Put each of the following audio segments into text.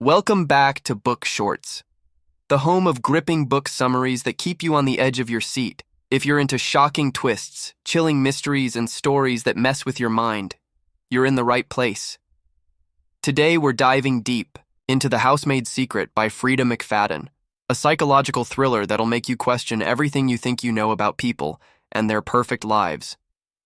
Welcome back to Book Shorts, the home of gripping book summaries that keep you on the edge of your seat. If you're into shocking twists, chilling mysteries, and stories that mess with your mind, you're in the right place. Today we're diving deep into The Housemaid's Secret by Freida McFadden, a psychological thriller that'll make you question everything you think you know about people and their perfect lives.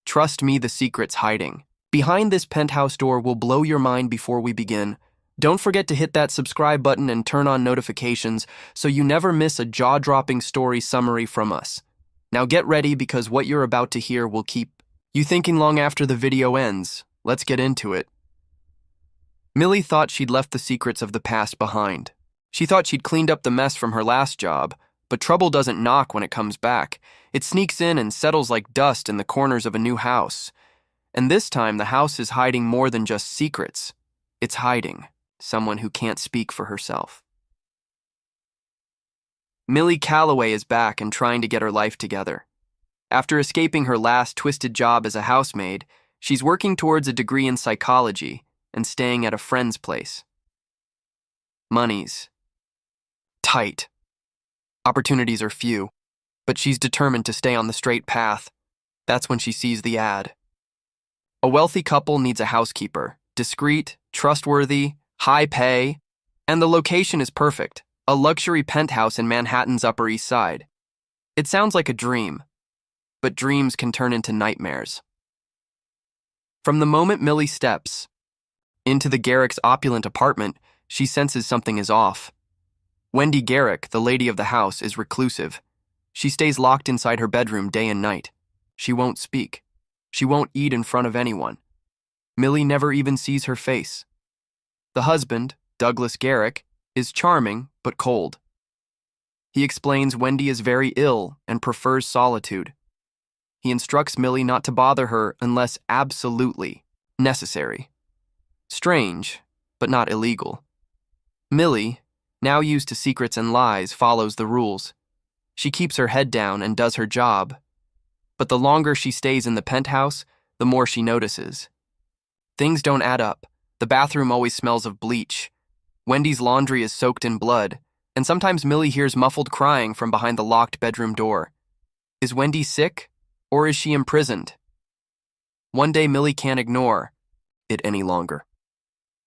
Trust me, the secret's hiding. Behind this penthouse door will blow your mind before we begin. Don't forget to hit that subscribe button and turn on notifications so you never miss a jaw-dropping story summary from us. Now get ready because what you're about to hear will keep you thinking long after the video ends. Let's get into it. Millie thought she'd left the secrets of the past behind. She thought she'd cleaned up the mess from her last job, but trouble doesn't knock when it comes back. It sneaks in and settles like dust in the corners of a new house. And this time the house is hiding more than just secrets. It's hiding someone who can't speak for herself. Millie Calloway is back and trying to get her life together. After escaping her last twisted job as a housemaid, she's working towards a degree in psychology and staying at a friend's place. Money's tight. Opportunities are few, but she's determined to stay on the straight path. That's when she sees the ad. A wealthy couple needs a housekeeper, discreet, trustworthy, high pay, and the location is perfect, a luxury penthouse in Manhattan's Upper East Side. It sounds like a dream, but dreams can turn into nightmares. From the moment Millie steps into the Garrick's opulent apartment, she senses something is off. Wendy Garrick, the lady of the house, is reclusive. She stays locked inside her bedroom day and night. She won't speak. She won't eat in front of anyone. Millie never even sees her face. The husband, Douglas Garrick, is charming but cold. He explains Wendy is very ill and prefers solitude. He instructs Millie not to bother her unless absolutely necessary. Strange, but not illegal. Millie, now used to secrets and lies, follows the rules. She keeps her head down and does her job. But the longer she stays in the penthouse, the more she notices. Things don't add up. The bathroom always smells of bleach. Wendy's laundry is soaked in blood, and sometimes Millie hears muffled crying from behind the locked bedroom door. Is Wendy sick, or is she imprisoned? One day Millie can't ignore it any longer.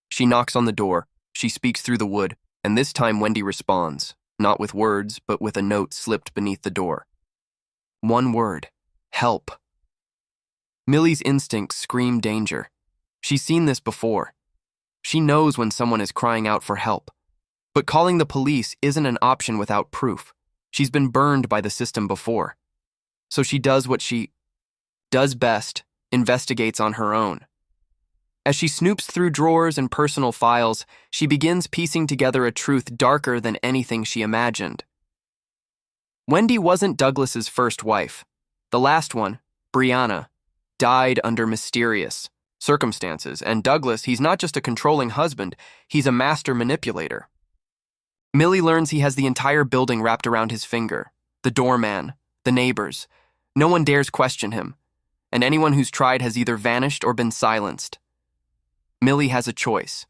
She knocks on the door. She speaks through the wood, and this time Wendy responds, not with words, but with a note slipped beneath the door. One word: help. Millie's instincts scream danger. She's seen this before. She knows when someone is crying out for help. But calling the police isn't an option without proof. She's been burned by the system before. So she does what she does best, investigates on her own. As she snoops through drawers and personal files, she begins piecing together a truth darker than anything she imagined. Wendy wasn't Douglas's first wife. The last one, Brianna, died under mysterious circumstances, and Douglas, he's not just a controlling husband, he's a master manipulator. Millie learns he has the entire building wrapped around his finger, the doorman, the neighbors. No one dares question him, and anyone who's tried has either vanished or been silenced. Millie has a choice.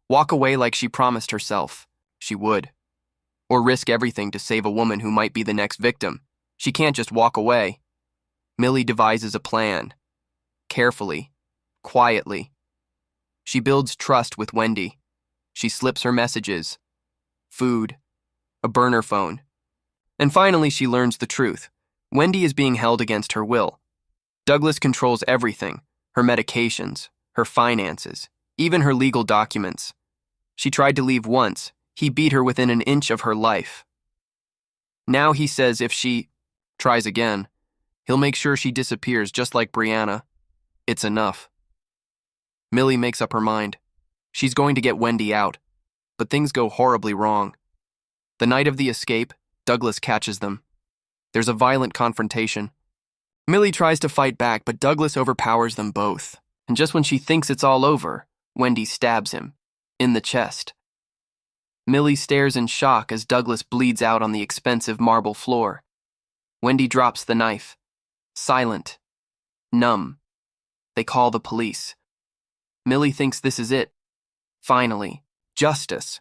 Walk away like she promised herself she would, or risk everything to save a woman who might be the next victim. She can't just walk away. Millie devises a plan, carefully, quietly. She builds trust with Wendy. She slips her messages, food, a burner phone. And finally, she learns the truth. Wendy is being held against her will. Douglas controls everything, her medications, her finances, even her legal documents. She tried to leave once. He beat her within an inch of her life. Now he says if she tries again, he'll make sure she disappears just like Brianna. It's enough. Millie makes up her mind. She's going to get Wendy out, but things go horribly wrong. The night of the escape, Douglas catches them. There's a violent confrontation. Millie tries to fight back, but Douglas overpowers them both. And just when she thinks it's all over, Wendy stabs him in the chest. Millie stares in shock as Douglas bleeds out on the expensive marble floor. Wendy drops the knife. Silent. Numb. They call the police. Millie thinks this is it. Finally, Justice.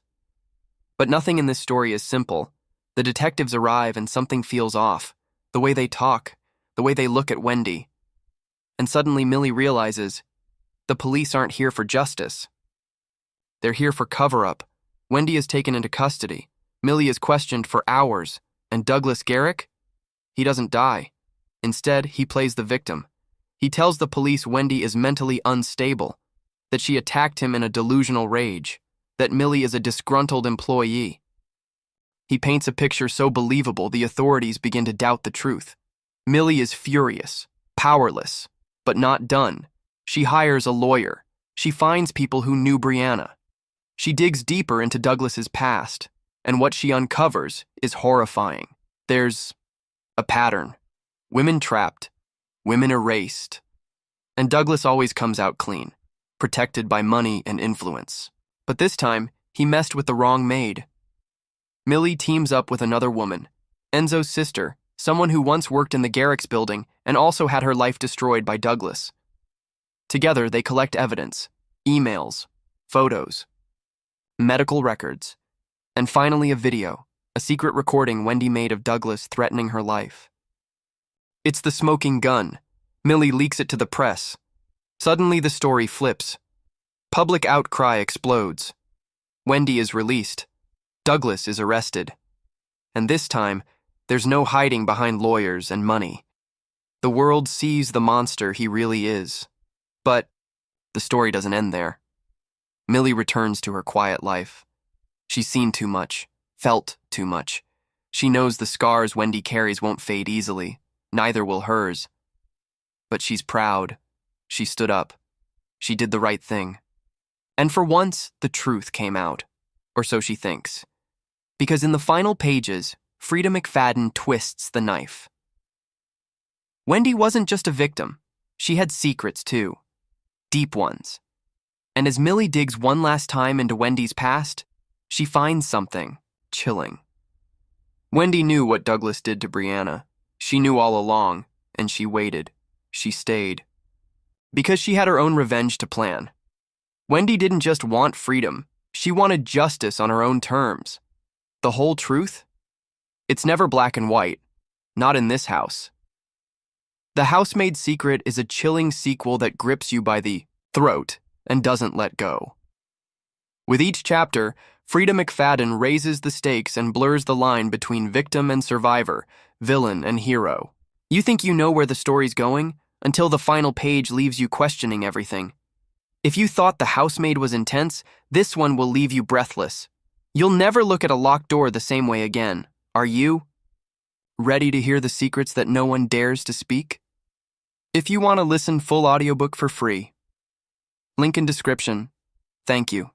But nothing in this story is simple. The detectives arrive and something feels off. The way they talk, the way they look at Wendy. And suddenly Millie realizes the police aren't here for justice. They're here for cover-up. Wendy is taken into custody. Millie is questioned for hours. And Douglas Garrick? He doesn't die. Instead, he plays the victim. He tells the police Wendy is mentally unstable, that she attacked him in a delusional rage, that Millie is a disgruntled employee. He paints a picture so believable the authorities begin to doubt the truth. Millie is furious, powerless, but not done. She hires a lawyer. She finds people who knew Brianna. She digs deeper into Douglas's past, and what she uncovers is horrifying. There's a pattern. Women trapped, women erased. And Douglas always comes out clean, protected by money and influence. But this time, he messed with the wrong maid. Millie teams up with another woman, Enzo's sister, someone who once worked in the Garrick's building and also had her life destroyed by Douglas. Together, they collect evidence, emails, photos, medical records, and finally a video, a secret recording Wendy made of Douglas threatening her life. It's the smoking gun. Millie leaks it to the press. Suddenly the story flips. Public outcry explodes. Wendy is released. Douglas is arrested. And this time, there's no hiding behind lawyers and money. The world sees the monster he really is. But the story doesn't end there. Millie returns to her quiet life. She's seen too much, felt too much. She knows the scars Wendy carries won't fade easily. Neither will hers. But she's proud. She stood up. She did the right thing. And for once, the truth came out. Or so she thinks. Because in the final pages, Freida McFadden twists the knife. Wendy wasn't just a victim. She had secrets too. Deep ones. And as Millie digs one last time into Wendy's past, she finds something chilling. Wendy knew what Douglas did to Brianna. She knew all along, and she waited. She stayed. Because she had her own revenge to plan. Wendy didn't just want freedom. She wanted justice on her own terms. The whole truth? It's never black and white. Not in this house. The Housemaid's Secret is a chilling sequel that grips you by the throat and doesn't let go. With each chapter, Freida McFadden raises the stakes and blurs the line between victim and survivor, villain and hero. You think you know where the story's going until the final page leaves you questioning everything. If you thought The Housemaid was intense, this one will leave you breathless. You'll never look at a locked door the same way again. Are you? Ready to hear the secrets that no one dares to speak? If you want to listen full audiobook for free, link in description. Thank you.